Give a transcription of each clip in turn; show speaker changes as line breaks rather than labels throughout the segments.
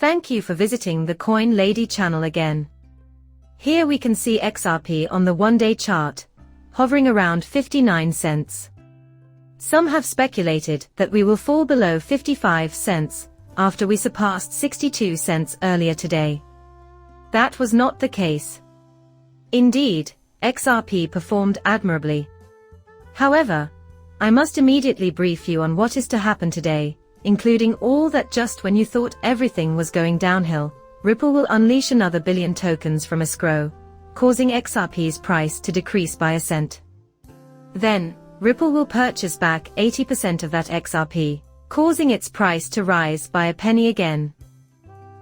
Thank you for visiting the Coin Lady channel again. Here we can see XRP on the one-day chart, hovering around 59 cents. Some have speculated that we will fall below 55 cents, after we surpassed 62 cents earlier today. That was not the case. Indeed, XRP performed admirably. However, I must immediately brief you on what is to happen today, including all that just when you thought everything was going downhill, Ripple will unleash another billion tokens from escrow, causing XRP's price to decrease by a cent. Then, Ripple will purchase back 80% of that XRP, causing its price to rise by a penny again.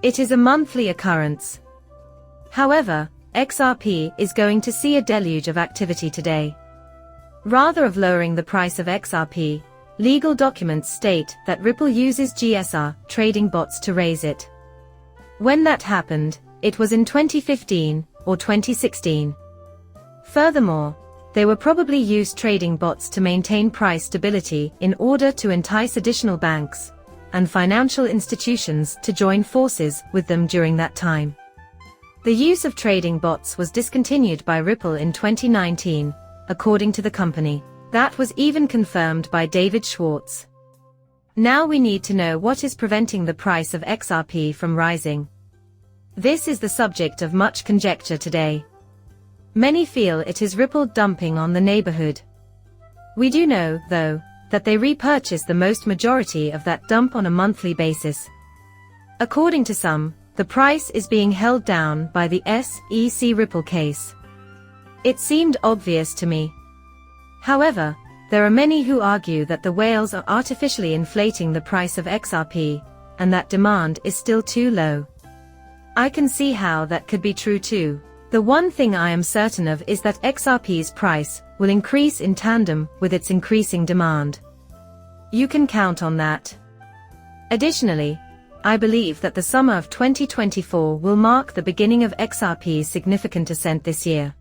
It is a monthly occurrence. However, XRP is going to see a deluge of activity today. Rather of lowering the price of XRP, legal documents state that Ripple uses GSR trading bots to raise it. When that happened, it was in 2015 or 2016. Furthermore, they were probably used trading bots to maintain price stability in order to entice additional banks and financial institutions to join forces with them during that time. The use of trading bots was discontinued by Ripple in 2019, according to the company. That was even confirmed by David Schwartz. Now we need to know what is preventing the price of XRP from rising. This is the subject of much conjecture today. Many feel it is Ripple dumping on the neighborhood. We do know, though, that they repurchase the most majority of that dump on a monthly basis. According to some, the price is being held down by the SEC Ripple case. It seemed obvious to me. However, there are many who argue that the whales are artificially inflating the price of XRP, and that demand is still too low. I can see how that could be true too. The one thing I am certain of is that XRP's price will increase in tandem with its increasing demand. You can count on that. Additionally, I believe that the summer of 2024 will mark the beginning of XRP's significant ascent this year.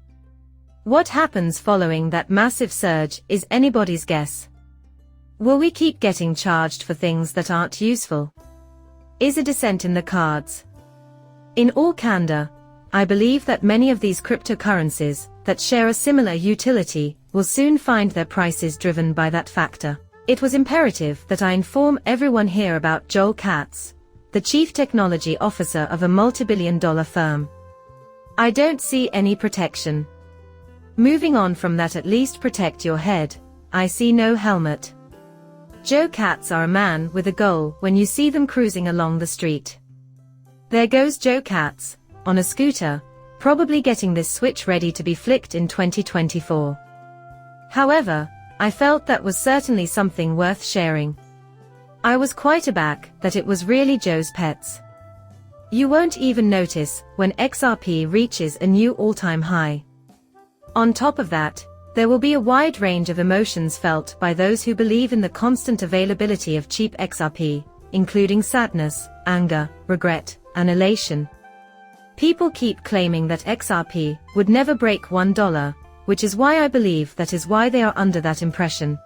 What happens following that massive surge is anybody's guess. Will we keep getting charged for things that aren't useful? Is a descent in the cards? In all candor, I believe that many of these cryptocurrencies that share a similar utility will soon find their prices driven by that factor. It was imperative that I inform everyone here about Joel Katz, the Chief Technology Officer of a multi-billion-dollar firm. I don't see any protection. Moving on from that, at least protect your head. I see no helmet. Joe Katz are a man with a goal when you see them cruising along the street. There goes Joe Katz, on a scooter, probably getting this switch ready to be flicked in 2024. However, I felt that was certainly something worth sharing. I was quite aback that it was really Joe's pets. You won't even notice when XRP reaches a new all-time high. On top of that, there will be a wide range of emotions felt by those who believe in the constant availability of cheap XRP, including sadness, anger, regret, and elation. People keep claiming that XRP would never break $1, which is why I believe that is why they are under that impression.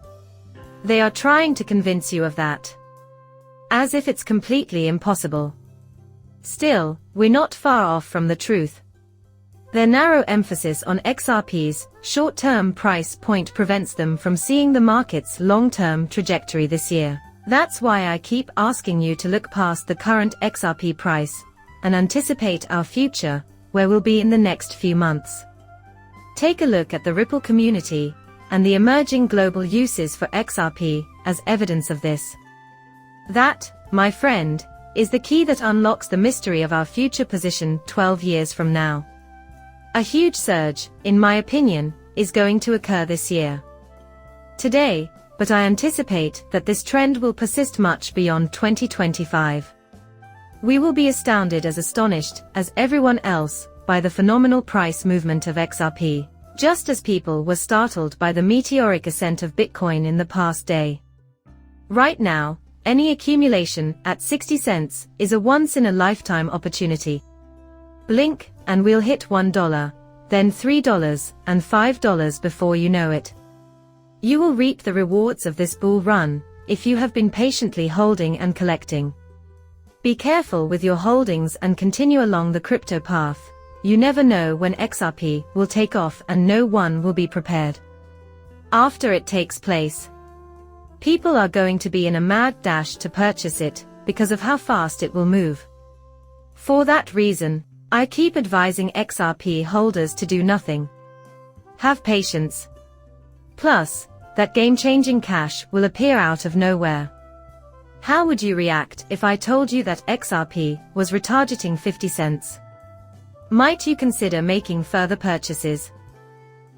They are trying to convince you of that. As if it's completely impossible. Still, we're not far off from the truth. Their narrow emphasis on XRP's short-term price point prevents them from seeing the market's long-term trajectory this year. That's why I keep asking you to look past the current XRP price and anticipate our future, where we'll be in the next few months. Take a look at the Ripple community and the emerging global uses for XRP as evidence of this. That, my friend, is the key that unlocks the mystery of our future position 12 years from now. A huge surge, in my opinion, is going to occur this year. Today, but I anticipate that this trend will persist much beyond 2025. We will be astounded as astonished as everyone else by the phenomenal price movement of XRP, just as people were startled by the meteoric ascent of Bitcoin in the past day. Right now, any accumulation at 60 cents is a once-in-a-lifetime opportunity. Blink, and we'll hit $1, then $3 and $5 before you know it. You will reap the rewards of this bull run, if you have been patiently holding and collecting. Be careful with your holdings and continue along the crypto path. You never know when XRP will take off and no one will be prepared. After it takes place, people are going to be in a mad dash to purchase it because of how fast it will move. For that reason, I keep advising XRP holders to do nothing. Have patience. Plus, that game-changing cash will appear out of nowhere. How would you react if I told you that XRP was retargeting 50 cents? Might you consider making further purchases?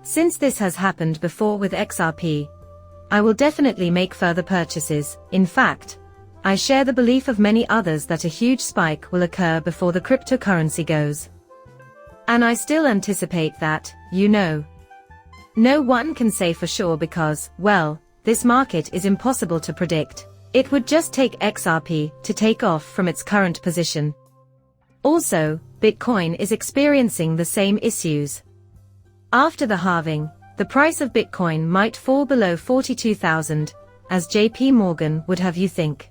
Since this has happened before with XRP, I will definitely make further purchases. In fact, I share the belief of many others that a huge spike will occur before the cryptocurrency goes. And I still anticipate that, no one can say for sure because, well, this market is impossible to predict. It would just take XRP to take off from its current position. Also, Bitcoin is experiencing the same issues. After the halving, the price of Bitcoin might fall below 42,000, as JP Morgan would have you think.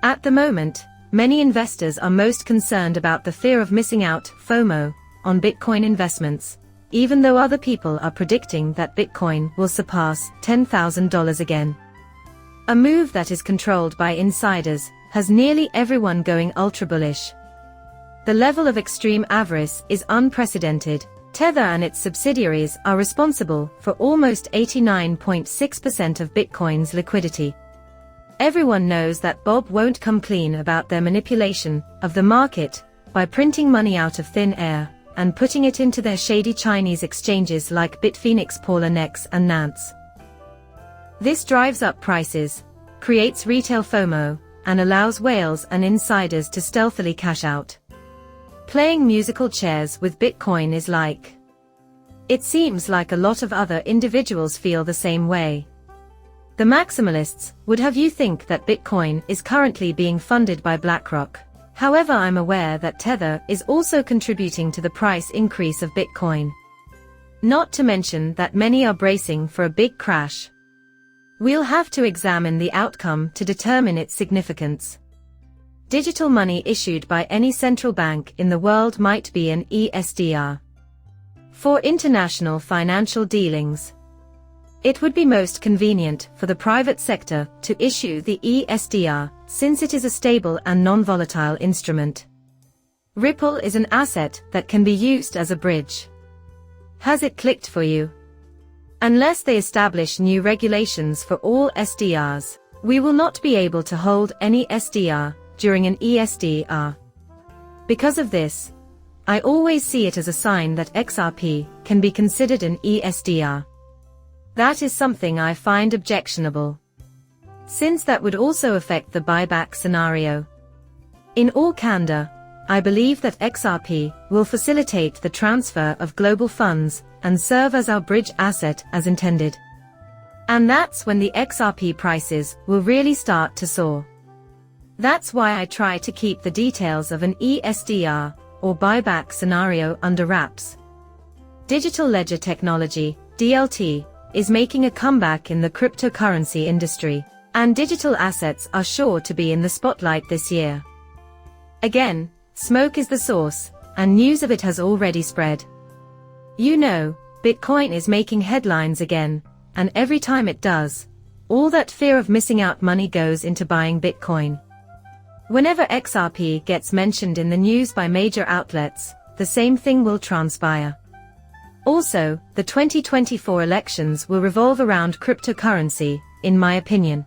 At the moment, many investors are most concerned about the fear of missing out, FOMO, on Bitcoin investments, even though other people are predicting that Bitcoin will surpass $10,000 again. A move that is controlled by insiders has nearly everyone going ultra bullish. The level of extreme avarice is unprecedented. Tether and its subsidiaries are responsible for almost 89.6% of Bitcoin's liquidity. Everyone knows that Bob won't come clean about their manipulation of the market by printing money out of thin air and putting it into their shady Chinese exchanges like Bitfinex, Poloniex and Nance. This drives up prices, creates retail FOMO, and allows whales and insiders to stealthily cash out. Playing musical chairs with Bitcoin is like. It seems like a lot of other individuals feel the same way. The maximalists would have you think that Bitcoin is currently being funded by BlackRock. However, I'm aware that Tether is also contributing to the price increase of Bitcoin. Not to mention that many are bracing for a big crash. We'll have to examine the outcome to determine its significance. Digital money issued by any central bank in the world might be an ESDR. For international financial dealings, it would be most convenient for the private sector to issue the ESDR, since it is a stable and non-volatile instrument. Ripple is an asset that can be used as a bridge. Has it clicked for you? Unless they establish new regulations for all SDRs, we will not be able to hold any SDR during an ESDR. Because of this, I always see it as a sign that XRP can be considered an ESDR. That is something I find objectionable, since that would also affect the buyback scenario. In all candor, I believe that XRP will facilitate the transfer of global funds and serve as our bridge asset as intended. And that's when the XRP prices will really start to soar. That's why I try to keep the details of an ESDR or buyback scenario under wraps. Digital ledger technology, DLT, is making a comeback in the cryptocurrency industry, and digital assets are sure to be in the spotlight this year. Again, smoke is the source, and news of it has already spread. Bitcoin is making headlines again, and every time it does, all that fear of missing out money goes into buying Bitcoin. Whenever XRP gets mentioned in the news by major outlets, the same thing will transpire. Also, the 2024 elections will revolve around cryptocurrency, in my opinion.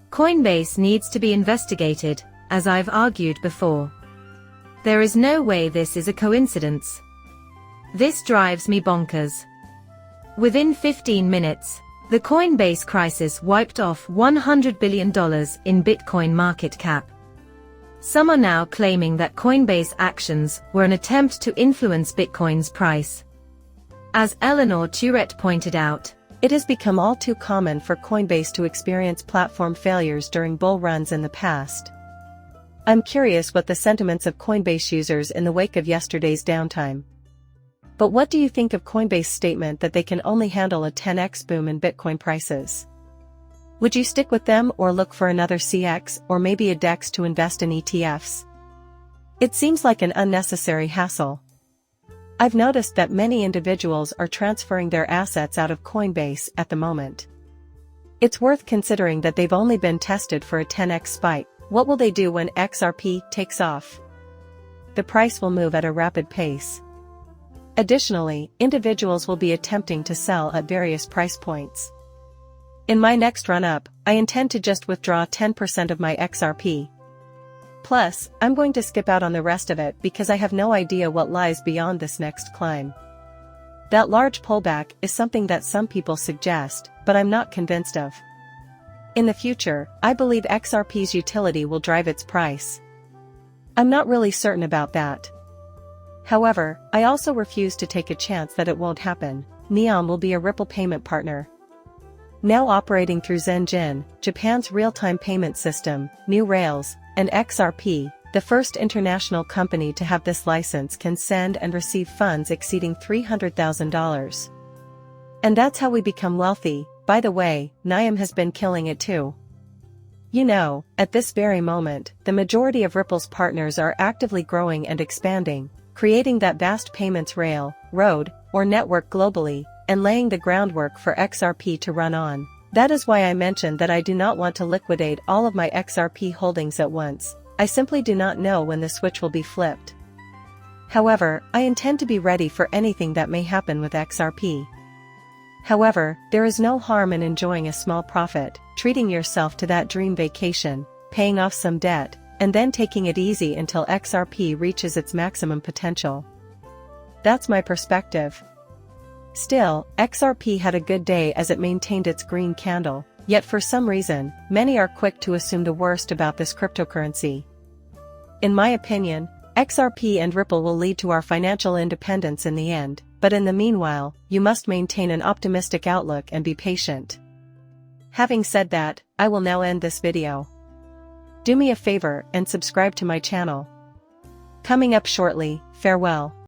Coinbase needs to be investigated, as I've argued before. There is no way this is a coincidence. This drives me bonkers. Within 15 minutes, the Coinbase crisis wiped off $100 billion in Bitcoin market cap. Some are now claiming that Coinbase actions were an attempt to influence Bitcoin's price. As Eleanor Tourette pointed out,
it has become all too common for Coinbase to experience platform failures during bull runs in the past. I'm curious what the sentiments of Coinbase users in the wake of yesterday's downtime. But what do you think of Coinbase's statement that they can only handle a 10x boom in Bitcoin prices? Would you stick with them or look for another CX or maybe a DEX to invest in ETFs? It seems like an unnecessary hassle. I've noticed that many individuals are transferring their assets out of Coinbase at the moment. It's worth considering that they've only been tested for a 10x spike. What will they do when XRP takes off? The price will move at a rapid pace. Additionally, individuals will be attempting to sell at various price points. In my next run-up, I intend to just withdraw 10% of my XRP. Plus, I'm going to skip out on the rest of it because I have no idea what lies beyond this next climb. That large pullback is something that some people suggest, but I'm not convinced of. In the future, I believe XRP's utility will drive its price. I'm not really certain about that. However, I also refuse to take a chance that it won't happen. Neon will be a Ripple payment partner. Now operating through Zenjin, Japan's real-time payment system, new rails, and XRP, the first international company to have this license, can send and receive funds exceeding $300,000. And that's how we become wealthy. By the way, Niam has been killing it too. You know, at this very moment, the majority of Ripple's partners are actively growing and expanding, creating that vast payments rail, road, or network globally, and laying the groundwork for XRP to run on. That is why I mentioned that I do not want to liquidate all of my XRP holdings at once. I simply do not know when the switch will be flipped. However, I intend to be ready for anything that may happen with XRP. However, there is no harm in enjoying a small profit, treating yourself to that dream vacation, paying off some debt, and then taking it easy until XRP reaches its maximum potential. That's my perspective. Still, XRP had a good day as it maintained its green candle, yet for some reason, many are quick to assume the worst about this cryptocurrency. In my opinion, XRP and Ripple will lead to our financial independence in the end, but in the meanwhile, you must maintain an optimistic outlook and be patient. Having said that, I will now end this video. Do me a favor and subscribe to my channel. Coming up shortly, farewell.